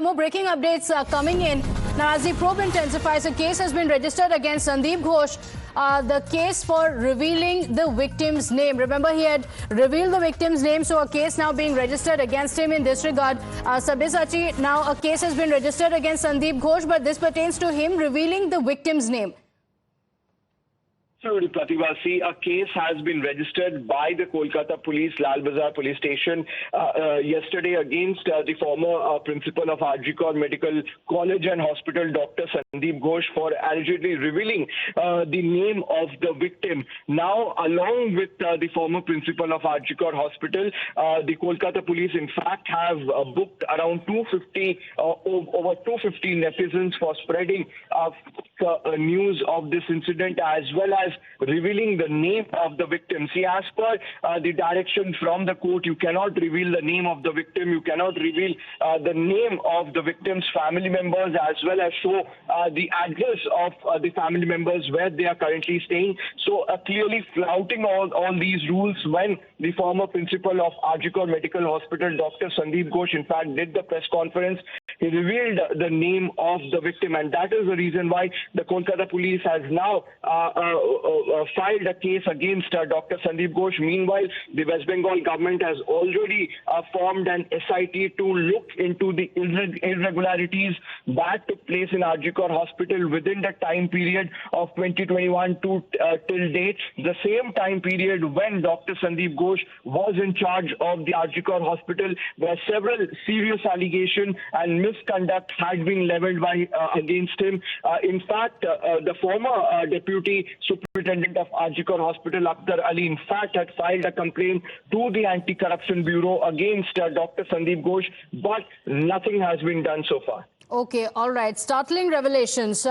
more breaking updates coming in. Now, as the probe intensifies, a case has been registered against Sandeep Ghosh. The case for revealing the victim's name. Remember, he had revealed the victim's name, so a case now being registered against him in this regard. Sabyasachi, now a case has been registered against Sandeep Ghosh, but this pertains to him revealing the victim's name. So, Pratibha, a case has been registered by the Kolkata Police, Lal Bazaar Police Station, yesterday against the former principal of RG Kar Medical College and Hospital, Dr. Sandeep Ghosh, for allegedly revealing the name of the victim. Now, along with the former principal of RG Kar Hospital, the Kolkata Police, in fact, have booked around over 250 netizens for spreading news of this incident, as well as revealing the name of the victim. See, as per the direction from the court, you cannot reveal the name of the victim, you cannot reveal the name of the victim's family members, as well as show the address of the family members where they are currently staying. So clearly flouting all these rules when the former principal of RG Kar Medical Hospital, Dr. Sandeep Ghosh, in fact, did the press conference. He revealed the name of the victim, and that is the reason why the Kolkata Police has now filed a case against Dr. Sandeep Ghosh. Meanwhile, the West Bengal government has already formed an SIT to look into the irregularities that took place in RG Kar Hospital within the time period of 2021 to till date, the same time period when Dr. Sandeep Ghosh was in charge of the RG Kar Hospital, where several serious allegations and misconduct had been leveled against him. In fact, the former deputy superintendent of RG Kar Hospital, Akhtar Ali, in fact, had filed a complaint to the Anti-Corruption Bureau against Dr. Sandeep Ghosh, but nothing has been done so far. Okay, all right. Startling revelations.